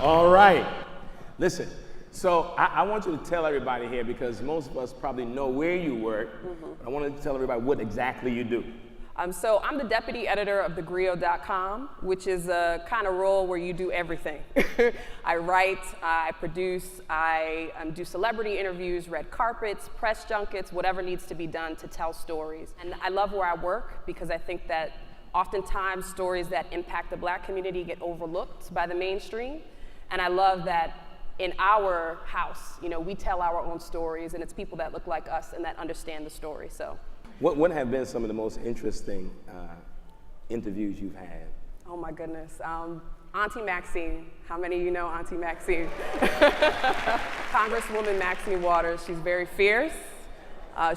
All right. Listen, so I want you to tell everybody here, because most of us probably know where you work. But I want to tell everybody what exactly you do. So I'm the deputy editor of thegrio.com, which is a kind of role where you do everything. I write, I produce, I do celebrity interviews, red carpets, press junkets, whatever needs to be done to tell stories. And I love where I work because I think that oftentimes stories that impact the Black community get overlooked by the mainstream. And I love that in our house, you know, we tell our own stories, and it's people that look like us and that understand the story. So. What have been some of the most interesting interviews you've had? Oh my goodness. Auntie Maxine. How many of you know Auntie Maxine? Congresswoman Maxine Waters. She's very fierce.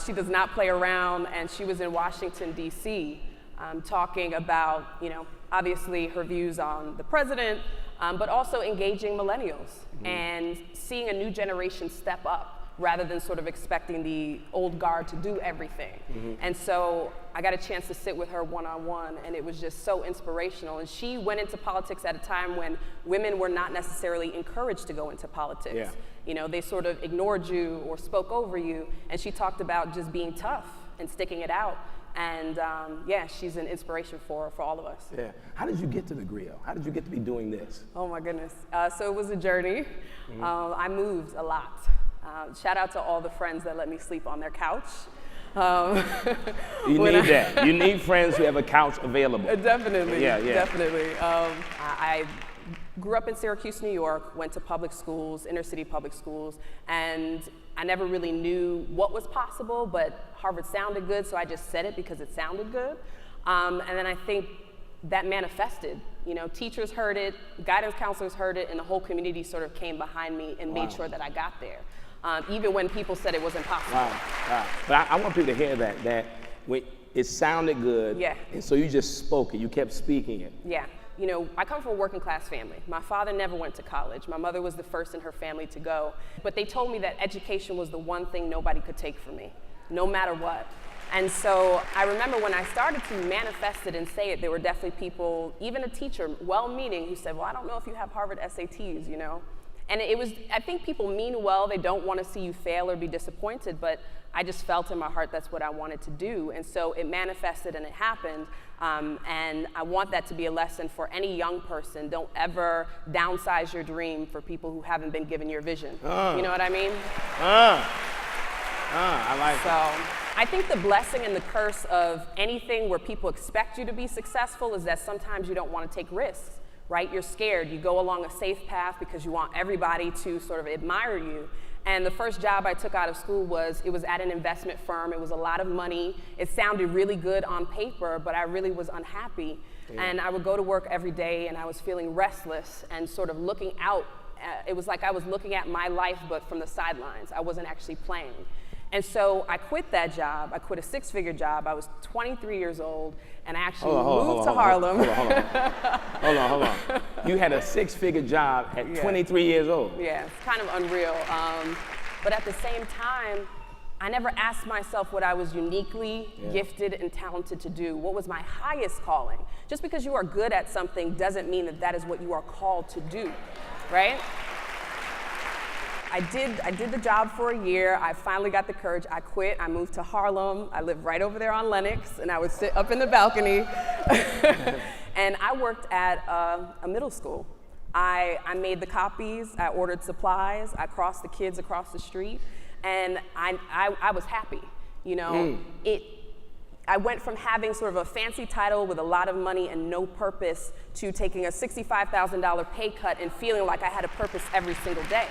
She does not play around, and she was in Washington, D.C. Talking about, you know, obviously her views on the president, but also engaging millennials and seeing a new generation step up, rather than sort of expecting the old guard to do everything. And so I got a chance to sit with her one-on-one, and it was just so inspirational. And she went into politics at a time when women were not necessarily encouraged to go into politics. Yeah. You know, they sort of ignored you or spoke over you, and she talked about just being tough and sticking it out. And yeah, she's an inspiration for all of us. Yeah. How did you get to the grill? How did you get to be doing this? Oh my goodness. So it was a journey. I moved a lot. Shout out to all the friends that let me sleep on their couch. You need that. You need friends who have a couch available. Definitely. Yeah. Definitely. I grew up in Syracuse, New York, went to public schools, inner city public schools, and I never really knew what was possible, but Harvard sounded good, so I just said it because it sounded good. And then I think that manifested. You know, teachers heard it, guidance counselors heard it, and the whole community sort of came behind me and made sure that I got there. Even when people said it was impossible. Wow. But I want people to hear that when it sounded good, and so you just spoke it, you kept speaking it. Yeah. You know, I come from a working class family. My father never went to college. My mother was the first in her family to go. But they told me that education was the one thing nobody could take from me, no matter what. And so I remember when I started to manifest it and say it, there were definitely people, even a teacher, well-meaning, who said, well, I don't know if you have Harvard SATs, you know? And it was, I think people mean well, they don't want to see you fail or be disappointed, but I just felt in my heart that's what I wanted to do. And so it manifested and it happened. And I want that to be a lesson for any young person. Don't ever downsize your dream for people who haven't been given your vision. You know what I mean? I like so, I think the blessing and the curse of anything where people expect you to be successful is that sometimes you don't want to take risks. Right? You're scared. You go along a safe path because you want everybody to sort of admire you. And the first job I took out of school was at an investment firm. It was a lot of money. It sounded really good on paper, but I really was unhappy. And I would go to work every day and I was feeling restless and sort of looking out. It was like I was looking at my life, but from the sidelines. I wasn't actually playing. And so I quit that job. I quit a six-figure job. I was 23 years old, and I actually moved to Harlem. Hold on. You had a six-figure job at 23 years old. Yeah, it's kind of unreal. But at the same time, I never asked myself what I was uniquely gifted and talented to do. What was my highest calling? Just because you are good at something doesn't mean that that is what you are called to do, right? I did the job for a year. I finally got the courage. I quit. I moved to Harlem. I lived right over there on Lenox, and I would sit up in the balcony. And I worked at a middle school. I made the copies. I ordered supplies. I crossed the kids across the street, and I was happy. You know, I went from having sort of a fancy title with a lot of money and no purpose to taking a $65,000 pay cut and feeling like I had a purpose every single day.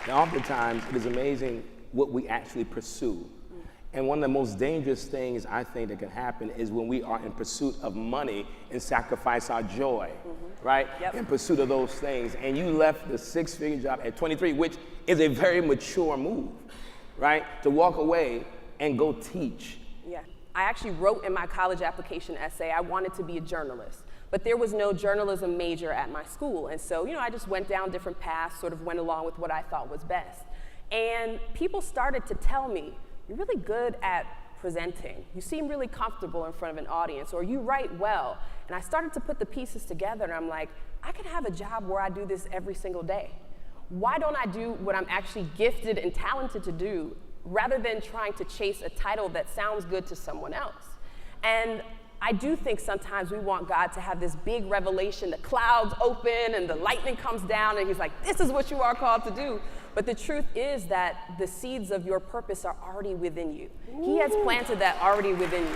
Oftentimes, it is amazing what we actually pursue. And one of the most dangerous things I think that can happen is when we are in pursuit of money and sacrifice our joy, right? In pursuit of those things. And you left the six-figure job at 23, which is a very mature move, right? To walk away and go teach. Yeah. I actually wrote in my college application essay, I wanted to be a journalist, but there was no journalism major at my school. And so, you know, I just went down different paths, sort of went along with what I thought was best. And people started to tell me, you're really good at presenting. You seem really comfortable in front of an audience, or you write well. And I started to put the pieces together, and I'm like, I could have a job where I do this every single day. Why don't I do what I'm actually gifted and talented to do, rather than trying to chase a title that sounds good to someone else? And I do think sometimes we want God to have this big revelation, the clouds open and the lightning comes down and he's like, this is what you are called to do. But the truth is that the seeds of your purpose are already within you. He has planted that already within you.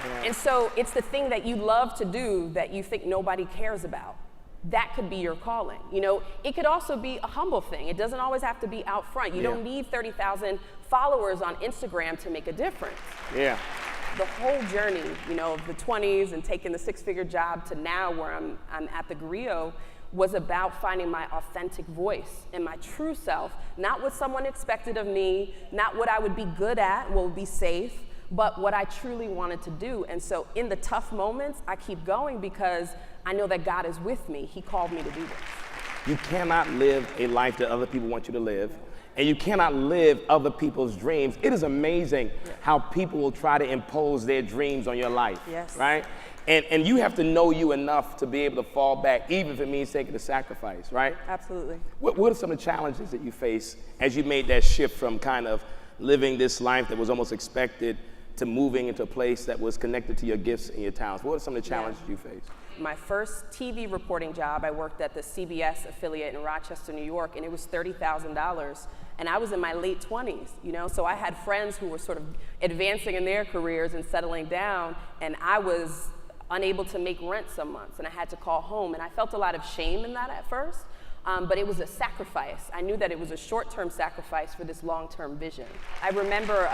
Yeah. And so it's the thing that you love to do that you think nobody cares about. That could be your calling. You know, it could also be a humble thing. It doesn't always have to be out front. You don't need 30,000 followers on Instagram to make a difference. Yeah. The whole journey, you know, of the 20s and taking the six-figure job to now where I'm at the Griot was about finding my authentic voice and my true self, not what someone expected of me, not what I would be good at, what would be safe, but what I truly wanted to do. And so in the tough moments, I keep going because I know that God is with me. He called me to do this. You cannot live a life that other people want you to live. And you cannot live other people's dreams. It is amazing how people will try to impose their dreams on your life, right? And you have to know you enough to be able to fall back, even if it means taking a sacrifice, right? Absolutely. What are some of the challenges that you face as you made that shift from kind of living this life that was almost expected to moving into a place that was connected to your gifts and your talents? What are some of the challenges you face? My first TV reporting job, I worked at the CBS affiliate in Rochester, New York, and it was $30,000. And I was in my late 20s, you know, so I had friends who were sort of advancing in their careers and settling down, and I was unable to make rent some months, and I had to call home, and I felt a lot of shame in that at first, but it was a sacrifice. I knew that it was a short-term sacrifice for this long-term vision. I remember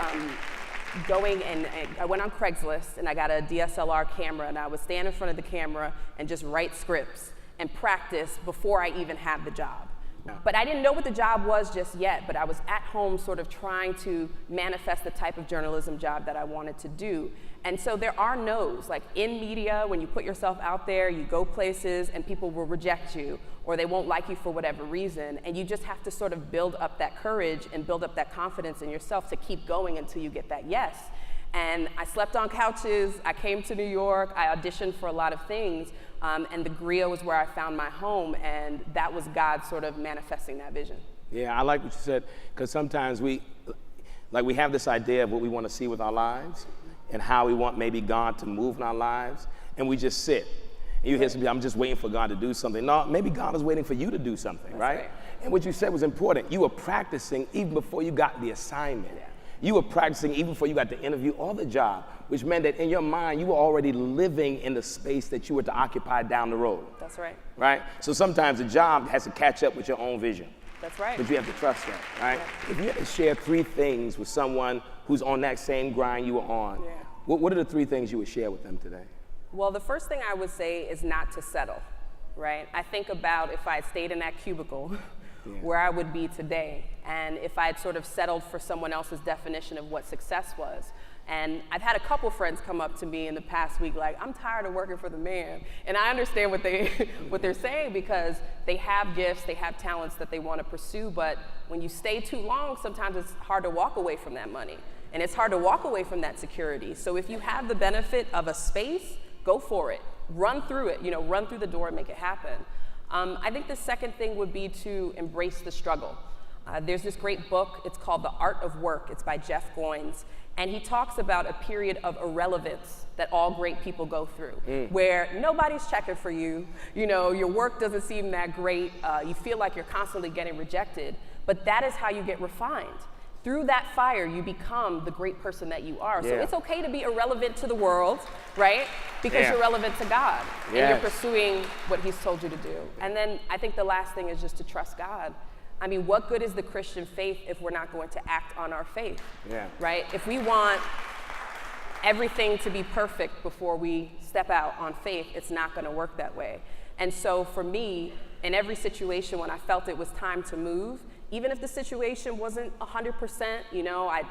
going and I went on Craigslist and I got a DSLR camera and I would stand in front of the camera and just write scripts and practice before I even had the job. But I didn't know what the job was just yet, but I was at home sort of trying to manifest the type of journalism job that I wanted to do. And so there are no's, like in media, when you put yourself out there, you go places and people will reject you or they won't like you for whatever reason. And you just have to sort of build up that courage and build up that confidence in yourself to keep going until you get that yes. And I slept on couches, I came to New York, I auditioned for a lot of things, and the Griot was where I found my home, and that was God sort of manifesting that vision. Yeah, I like what you said, because sometimes we have this idea of what we want to see with our lives and how we want maybe God to move in our lives, and we just sit. And you hear some people, I'm just waiting for God to do something. No, maybe God is waiting for you to do something, right? And what you said was important. You were practicing even before you got the assignment. Yeah. You were practicing even before you got the interview or the job, which meant that in your mind, you were already living in the space that you were to occupy down the road. That's right. Right? So sometimes the job has to catch up with your own vision. That's right. But you have to trust that, right? Yeah. If you had to share 3 things with someone who's on that same grind you were on, what are the 3 things you would share with them today? Well, the first thing I would say is not to settle, right? I think about if I had stayed in that cubicle, where I would be today, and if I had sort of settled for someone else's definition of what success was. And I've had a couple friends come up to me in the past week like, I'm tired of working for the man. And I understand what they're saying, because they have gifts, they have talents that they want to pursue, but when you stay too long, sometimes it's hard to walk away from that money. And it's hard to walk away from that security. So if you have the benefit of a space, go for it. Run through it, you know, run through the door and make it happen. I think the second thing would be to embrace the struggle. There's this great book, it's called The Art of Work. It's by Jeff Goins. And he talks about a period of irrelevance that all great people go through, where nobody's checking for you, you know, your work doesn't seem that great, you feel like you're constantly getting rejected, but that is how you get refined. Through that fire, you become the great person that you are. So it's okay to be irrelevant to the world, right? Because you're relevant to God, and you're pursuing what He's told you to do. And then I think the last thing is just to trust God. I mean, what good is the Christian faith if we're not going to act on our faith, right? If we want everything to be perfect before we step out on faith, it's not going to work that way. And so for me, in every situation when I felt it was time to move, even if the situation wasn't 100%, you know, I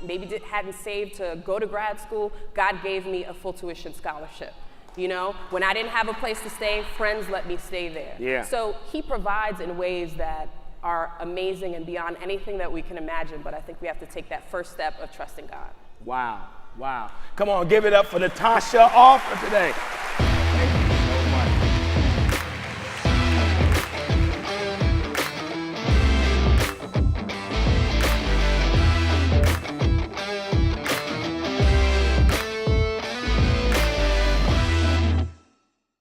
maybe hadn't saved to go to grad school, God gave me a full tuition scholarship. You know, when I didn't have a place to stay, friends let me stay there. So He provides in ways that are amazing and beyond anything that we can imagine, but I think we have to take that first step of trusting God. Wow, wow. Come on, give it up for Natasha Alford today.